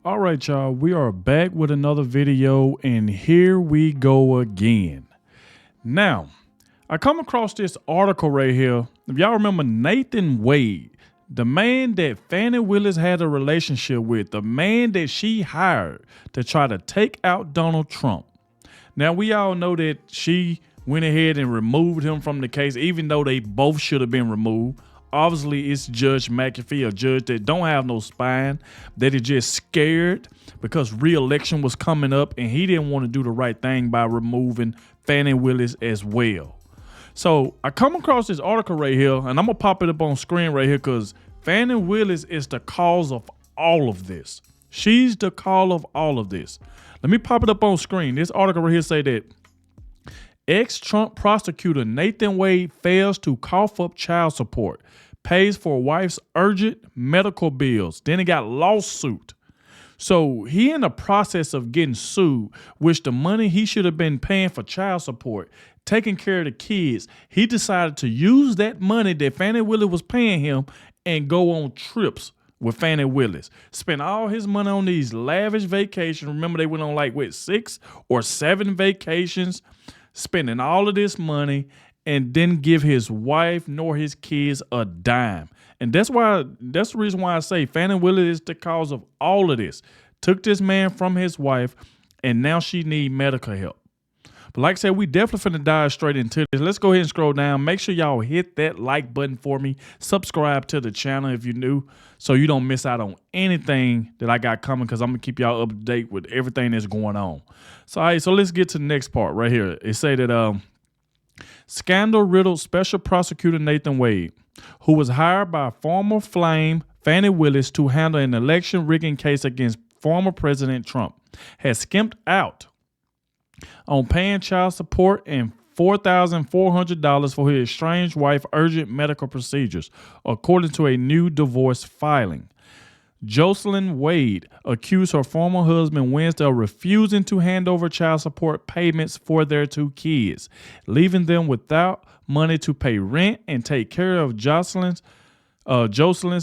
All right, y'all, we are back with another video, and here we go again. Now, I come across this article right here. If y'all remember Nathan Wade, the man that Fani Willis had a relationship with, the man that she hired to try to take out Donald Trump. Now, we all know that she went ahead and removed him from the case, even though they both should have been removed. Obviously, it's Judge McAfee, a judge that don't have no spine, that is just scared because re-election was coming up and he didn't want to do the right thing by removing Fani Willis as well. So I come across this article right here, and I'm going to pop it up on screen right here because Fani Willis is the cause of all of this. She's the cause of all of this. Let me pop it up on screen. This article right here say that ex-Trump prosecutor Nathan Wade fails to cough up child support, pays for wife's urgent medical bills. Then he got lawsuit. So he in the process of getting sued, which the money he should have been paying for child support, taking care of the kids, he decided to use that money that Fani Willis was paying him and go on trips with Fani Willis. Spend all his money on these lavish vacations. Remember, they went on 6 or 7 vacations, spending all of this money, and didn't give his wife nor his kids a dime. And that's the reason why I say Fani Willis is the cause of all of this. Took this man from his wife, and now she need medical help. But like I said, we definitely finna dive straight into this. Let's go ahead and scroll down. Make sure y'all hit that like button for me. Subscribe to the channel if you're new, so you don't miss out on anything that I got coming, because I'm gonna keep y'all up to date with everything that's going on. So, all right, so let's get to the next part right here. It say that scandal-riddled special prosecutor Nathan Wade, who was hired by former Flame Fani Willis to handle an election rigging case against former President Trump, has skimped out on paying child support and $4,400 for his estranged wife urgent medical procedures, according to a new divorce filing. Jocelyn Wade accused her former husband Wednesday of refusing to hand over child support payments for their 2 kids, leaving them without money to pay rent and take care of Jocelyn's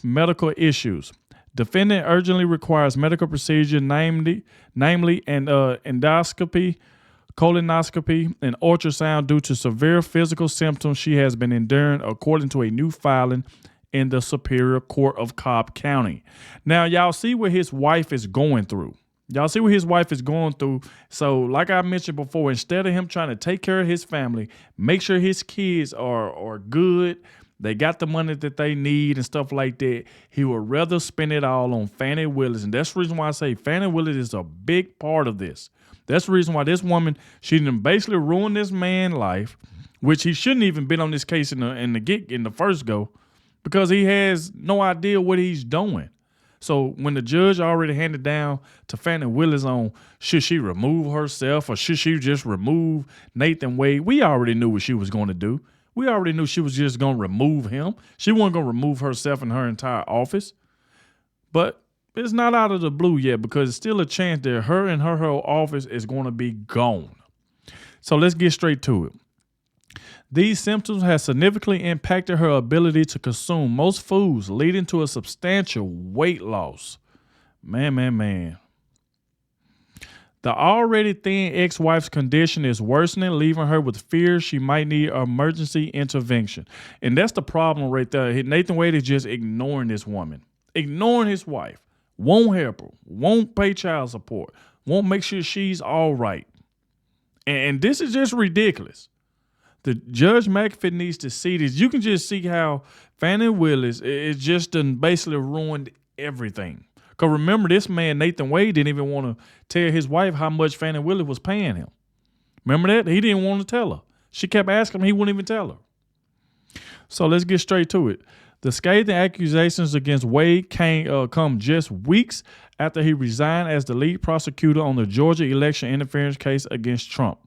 medical issues. Defendant urgently requires medical procedure, namely endoscopy, colonoscopy, and ultrasound due to severe physical symptoms she has been enduring, according to a new filing in the Superior Court of Cobb County. Now, y'all see what his wife is going through. So like I mentioned before, instead of him trying to take care of his family, make sure his kids are good, they got the money that they need and stuff like that, he would rather spend it all on Fani Willis. And that's the reason why I say Fani Willis is a big part of this. That's the reason why this woman, she done basically ruined this man's life, which he shouldn't even been on this case in the first go, because he has no idea what he's doing. So when the judge already handed down to Fani Willis on should she remove herself or should she just remove Nathan Wade, we already knew what she was going to do. We already knew she was just going to remove him. She wasn't going to remove herself and her entire office. But it's not out of the blue yet, because it's still a chance that her and her whole office is going to be gone. So let's get straight to it. These symptoms have significantly impacted her ability to consume most foods, leading to a substantial weight loss. Man. The already thin ex-wife's condition is worsening, leaving her with fears she might need emergency intervention. And that's the problem right there. Nathan Wade is just ignoring this woman, ignoring his wife, won't help her, won't pay child support, won't make sure she's all right. And this is just ridiculous. The Judge McAfee needs to see this. You can just see how Fani Willis is just done basically ruined everything. Because remember, this man, Nathan Wade, didn't even want to tell his wife how much Fani Willis was paying him. Remember that? He didn't want to tell her. She kept asking him. He wouldn't even tell her. So let's get straight to it. The scathing accusations against Wade come just weeks after he resigned as the lead prosecutor on the Georgia election interference case against Trump.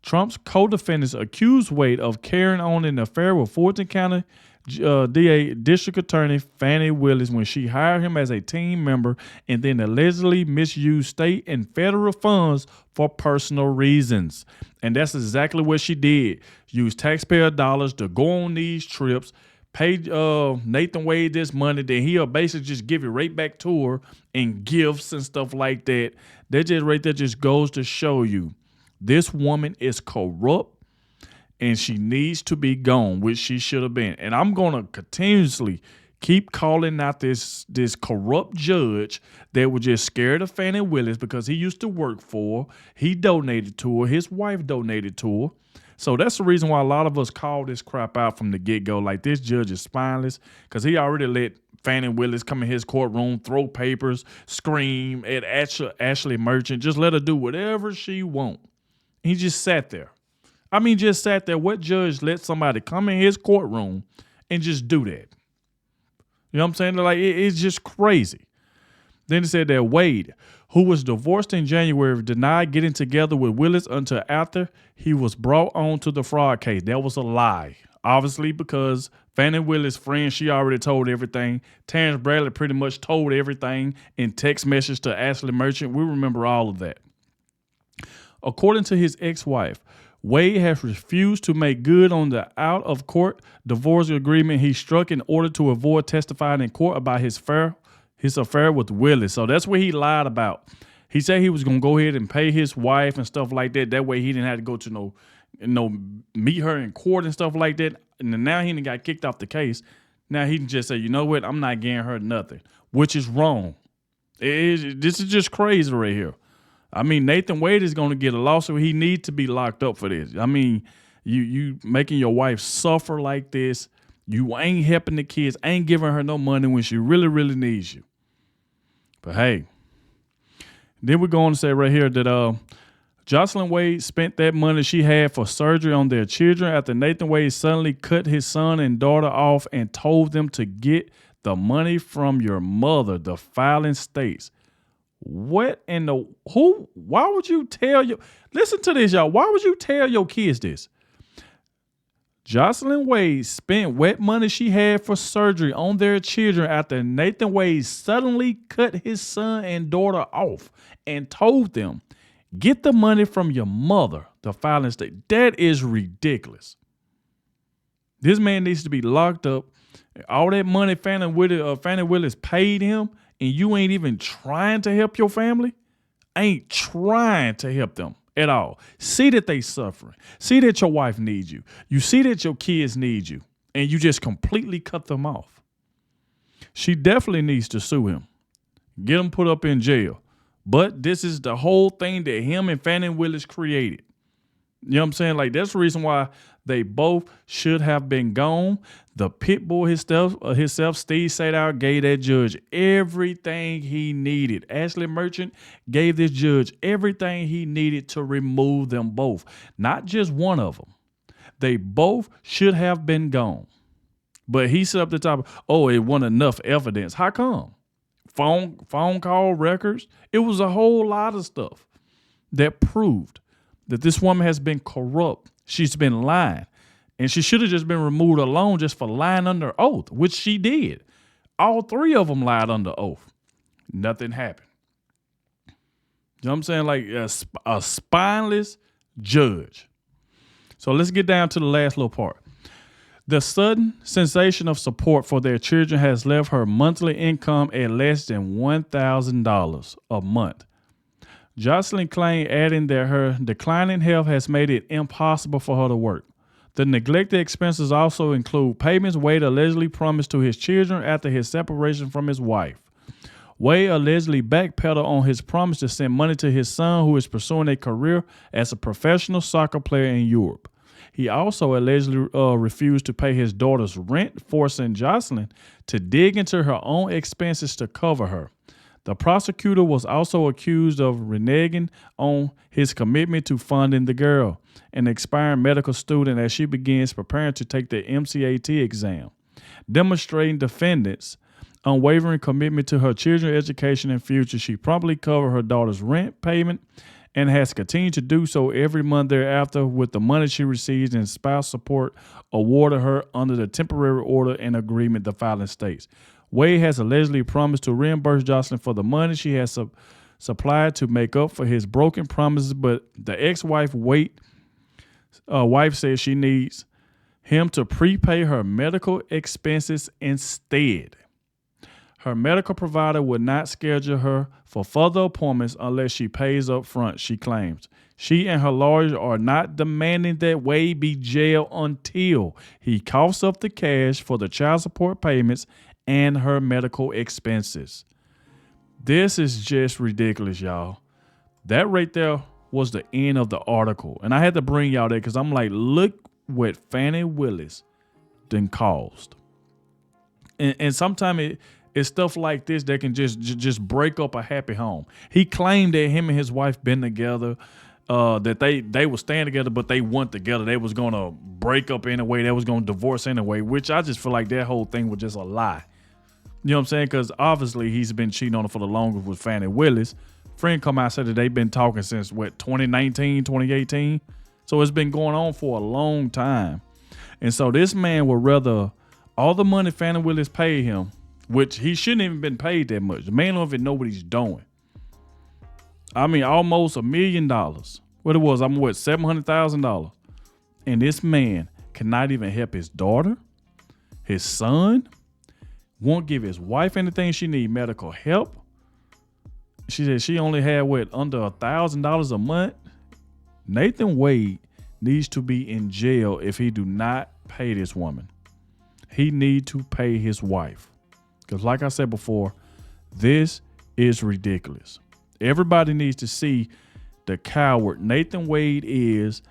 Trump's co-defendants accused Wade of carrying on an affair with Fulton County DA District Attorney Fani Willis when she hired him as a team member and then allegedly misused state and federal funds for personal reasons. And that's exactly what she did. Use taxpayer dollars to go on these trips, pay Nathan Wade this money, then he'll basically just give it right back to her in gifts and stuff like that. That just right there just goes to show you this woman is corrupt and she needs to be gone, which she should have been. And I'm going to continuously keep calling out this corrupt judge that was just scared of Fani Willis because he used to work for her. He donated to her. His wife donated to her. So that's the reason why a lot of us call this crap out from the get-go. Like, this judge is spineless because he already let Fani Willis come in his courtroom, throw papers, scream at Ashley Merchant. Just let her do whatever she want. He just sat there. I mean, just sat there. What judge let somebody come in his courtroom and just do that? You know what I'm saying? Like, it's just crazy. Then it said that Wade, who was divorced in January, denied getting together with Willis until after he was brought on to the fraud case. That was a lie. Obviously, because Fani Willis' friend, she already told everything. Terrence Bradley pretty much told everything in text message to Ashley Merchant. We remember all of that. According to his ex-wife, Wade has refused to make good on the out-of-court divorce agreement he struck in order to avoid testifying in court about his affair with Willis. So that's what he lied about. He said he was going to go ahead and pay his wife and stuff like that. That way he didn't have to go to meet her in court and stuff like that. And now he done got kicked off the case. Now he can just say, you know what? I'm not getting her nothing, which is wrong. This is just crazy right here. I mean, Nathan Wade is going to get a lawsuit. He needs to be locked up for this. I mean, you making your wife suffer like this. You ain't helping the kids, ain't giving her no money when she really, really needs you. But hey, then we're going to say right here that Jocelyn Wade spent that money she had for surgery on their children after Nathan Wade suddenly cut his son and daughter off and told them to get the money from your mother, the filing states. What in the why would you tell listen to this, y'all. Why would you tell your kids this? Jocelyn Wade spent what money she had for surgery on their children after Nathan Wade suddenly cut his son and daughter off and told them, get the money from your mother, the filing state. That is ridiculous. This man needs to be locked up. All that money Fani Willis paid him, and you ain't even trying to help your family, ain't trying to help them at all. See that they suffering. See that your wife needs you. You see that your kids need you, and you just completely cut them off. She definitely needs to sue him. Get him put up in jail. But this is the whole thing that him and Fani Willis created. You know what I'm saying? Like, that's the reason why they both should have been gone. The pit bull himself, Steve Sadow, gave that judge everything he needed. Ashley Merchant gave this judge everything he needed to remove them both. Not just one of them. They both should have been gone. But he set up the top. It wasn't enough evidence. How come? Phone call records. It was a whole lot of stuff that proved that this woman has been corrupt. She's been lying. And she should have just been removed alone just for lying under oath, which she did. All three of them lied under oath. Nothing happened. You know what I'm saying? Like a spineless judge. So let's get down to the last little part. The sudden sensation of support for their children has left her monthly income at less than $1,000 a month. Jocelyn claimed, adding that her declining health has made it impossible for her to work. The neglected expenses also include payments Wade allegedly promised to his children after his separation from his wife. Wade allegedly backpedaled on his promise to send money to his son, who is pursuing a career as a professional soccer player in Europe. He also allegedly refused to pay his daughter's rent, forcing Jocelyn to dig into her own expenses to cover her. The prosecutor was also accused of reneging on his commitment to funding the girl, an expiring medical student, as she begins preparing to take the MCAT exam, demonstrating defendants' unwavering commitment to her children's education and future. She promptly covered her daughter's rent payment and has continued to do so every month thereafter with the money she receives in spouse support awarded her under the temporary order and agreement the filing states. Wade has allegedly promised to reimburse Jocelyn for the money she has supplied to make up for his broken promises, but the ex-wife wife says she needs him to prepay her medical expenses instead. Her medical provider would not schedule her for further appointments unless she pays up front, she claims. She and her lawyers are not demanding that Wade be jailed until he coughs up the cash for the child support payments and her medical expenses. This is just ridiculous, y'all. That right there was the end of the article. And I had to bring y'all there because I'm like, look what Fani Willis done caused. And sometimes it's stuff like this that can just break up a happy home. He claimed that him and his wife been together, that they were staying together, but they weren't together. They was going to break up anyway. They was going to divorce anyway, which I just feel like that whole thing was just a lie. You know what I'm saying? Because obviously he's been cheating on her for the longest with Fani Willis. Friend come out and said that they've been talking since, 2019, 2018? So it's been going on for a long time. And so this man would rather all the money Fani Willis paid him, which he shouldn't even been paid that much. The man don't even know what he's doing. I mean, almost $1 million. What it was, $700,000. And this man cannot even help his daughter, his son, won't give his wife anything she need, medical help. She said she only had, under $1,000 a month. Nathan Wade needs to be in jail if he do not pay this woman. He need to pay his wife. Because like I said before, this is ridiculous. Everybody needs to see the coward Nathan Wade is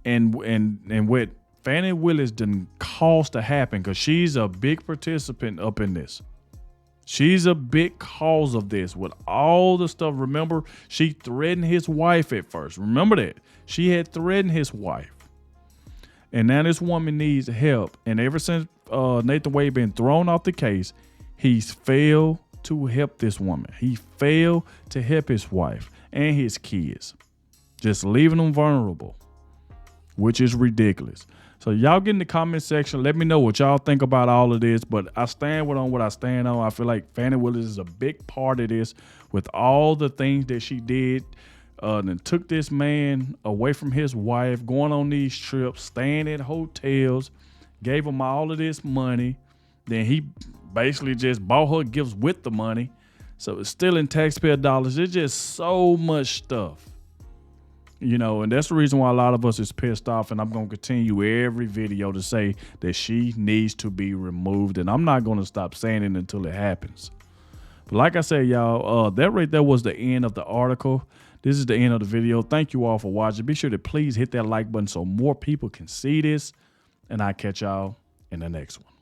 and what Fani Willis didn't cause to happen, because she's a big participant up in this. She's a big cause of this with all the stuff. Remember, she threatened his wife at first. Remember that. She had threatened his wife. And now this woman needs help. And ever since Nathan Wade been thrown off the case, he's failed to help this woman. He failed to help his wife and his kids, just leaving them vulnerable, which is ridiculous. So y'all get in the comment section. Let me know what y'all think about all of this. But I stand on what I stand on. I feel like Fani Willis is a big part of this with all the things that she did. And took this man away from his wife, going on these trips, staying at hotels, gave him all of this money. Then he basically just bought her gifts with the money. So it's still in taxpayer dollars. It's just so much stuff. You know, and that's the reason why a lot of us is pissed off. And I'm going to continue every video to say that she needs to be removed. And I'm not going to stop saying it until it happens. But like I said, y'all, that right there was the end of the article. This is the end of the video. Thank you all for watching. Be sure to please hit that like button so more people can see this. And I'll catch y'all in the next one.